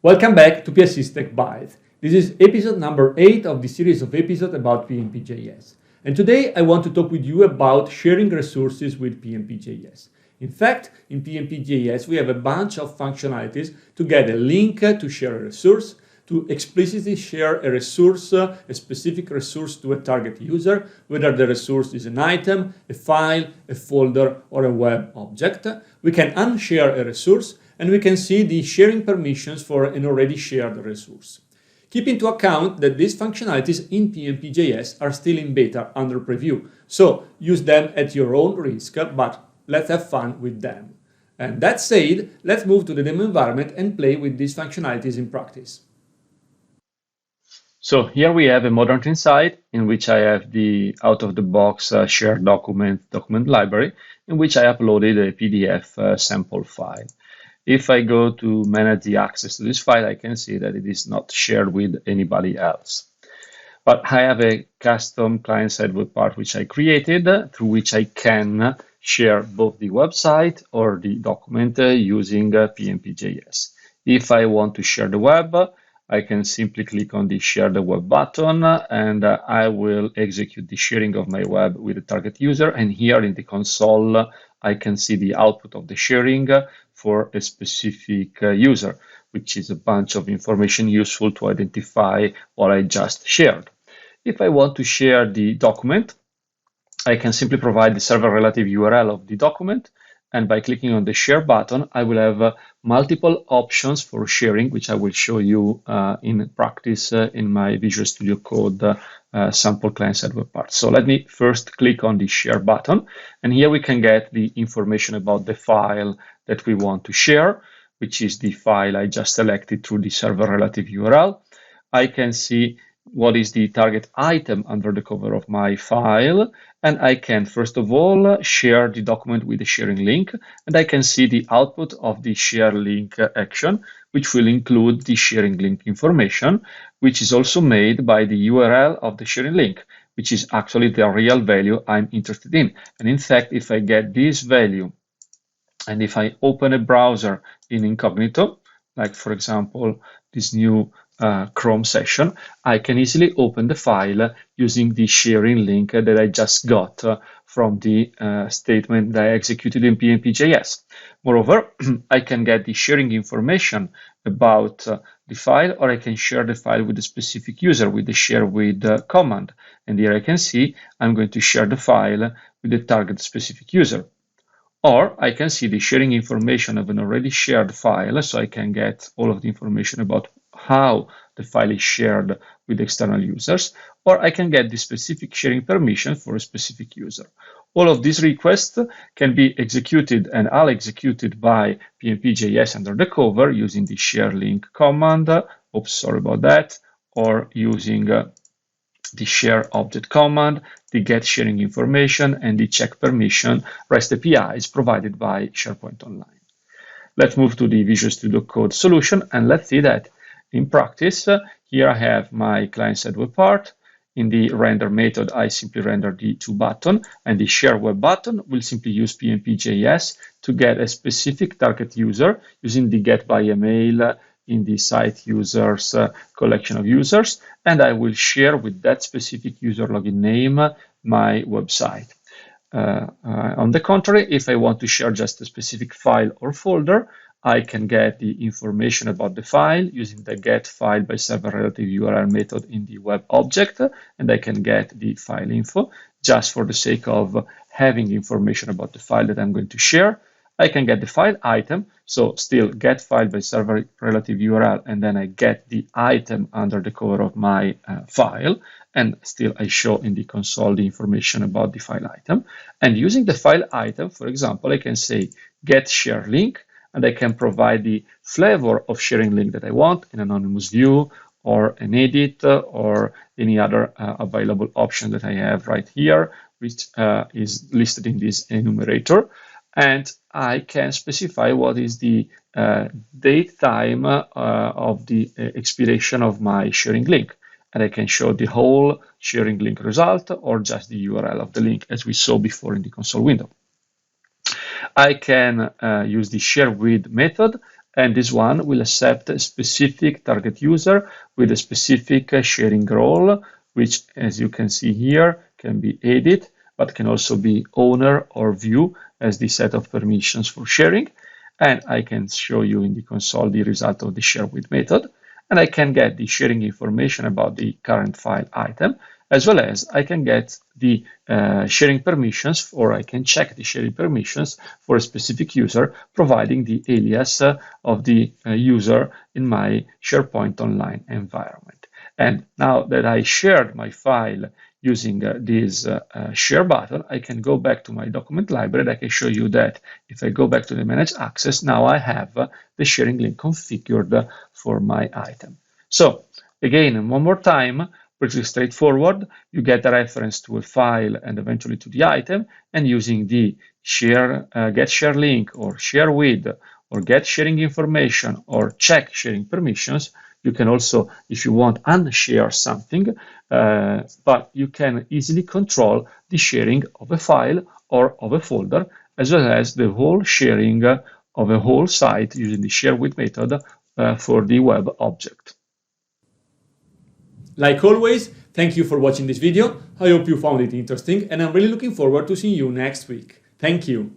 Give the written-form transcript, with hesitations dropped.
Welcome back to PSC Tech Bytes. This is episode number 8 of the series of episodes about PnPjs. And today I want to talk with you about sharing resources with PnPjs. In fact, in PnPjs we have a bunch of functionalities to get a link to share a resource, to explicitly share a resource, a specific resource to a target user, whether the resource is an item, a file, a folder, or a web object. We can unshare a resource, and we can see the sharing permissions for an already shared resource. Keep into account that these functionalities in PnPjs are still in beta under preview, so use them at your own risk, but let's have fun with them. And that said, let's move to the demo environment and play with these functionalities in practice. So here we have a modern inside in which I have the out-of-the-box shared document library in which I uploaded a PDF sample file. If I go to manage the access to this file, I can see that it is not shared with anybody else. But I have a custom client-side web part which I created through which I can share both the website or the document using PnPjs. If I want to share the web, I can simply click on the Share the Web button and I will execute the sharing of my web with the target user. And here in the console, I can see the output of the sharing for a specific user, which is a bunch of information useful to identify what I just shared. If I want to share the document, I can simply provide the server relative URL of the document. And by clicking on the Share button, I will have multiple options for sharing, which I will show you in practice in my Visual Studio Code sample client-side web part. So let me first click on the Share button. And here we can get the information about the file that we want to share, which is the file I just selected through the server relative URL. I can see what is the target item under the cover of my file. And I can, first of all, share the document with the sharing link. And I can see the output of the share link action, which will include the sharing link information, which is also made by the URL of the sharing link, which is actually the real value I'm interested in. And in fact, if I get this value, and if I open a browser in incognito, like for example, this new Chrome session, I can easily open the file using the sharing link that I just got from the statement that I executed in PnPjs. Moreover, I can get the sharing information about the file, or I can share the file with a specific user with the share with command. And here I can see I'm going to share the file with the target specific user. Or I can see the sharing information of an already shared file, so I can get all of the information about how the file is shared with external users, or I can get the specific sharing permission for a specific user. All of these requests can be executed and are executed by PnPjs under the cover using the share link command, oops, sorry about that, or using the share object command, the get sharing information, and the check permission REST APIs provided by SharePoint Online. Let's move to the Visual Studio Code solution, and let's see that in practice. Here I have my client-side web part. In the render method, I simply render the to button, and the share web button will simply use PnPjs to get a specific target user using the get by email in the site users collection of users, and I will share with that specific user login name my website. On the contrary, if I want to share just a specific file or folder, I can get the information about the file using the get file by server relative URL method in the web object, and I can get the file info just for the sake of having information about the file that I'm going to share. I can get the file item, so still get file by server relative URL, and then I get the item under the cover of my file, and still I show in the console the information about the file item. And using the file item, for example, I can say get share link, and I can provide the flavor of sharing link that I want, an anonymous view or an edit or any other available option that I have right here, which is listed in this enumerator. And I can specify what is the date time of the expiration of my sharing link. And I can show the whole sharing link result or just the URL of the link, as we saw before in the console window. I can use the share with method And this one will accept a specific target user with a specific sharing role, which, as you can see here, can be edit, but can also be owner or view as the set of permissions for sharing. And I can show you in the console the result of the share with method. And I can get the sharing information about the current file item, as well as I can get the sharing permissions, or I can check the sharing permissions for a specific user, providing the alias of the user in my SharePoint Online environment. And now that I shared my file using this share button, I can go back to my document library. I can show you that if I go back to the Manage Access, now I have the sharing link configured for my item. So again, one more time, pretty straightforward. You get a reference to a file and eventually to the item, and using the share, get share link, or share with, or get sharing information, or check sharing permissions. You can also, if you want, unshare something, but you can easily control the sharing of a file or of a folder, as well as the whole sharing of a whole site using the share with method for the web object. Like always, thank you for watching this video. I hope you found it interesting, and I'm really looking forward to seeing you next week. Thank you.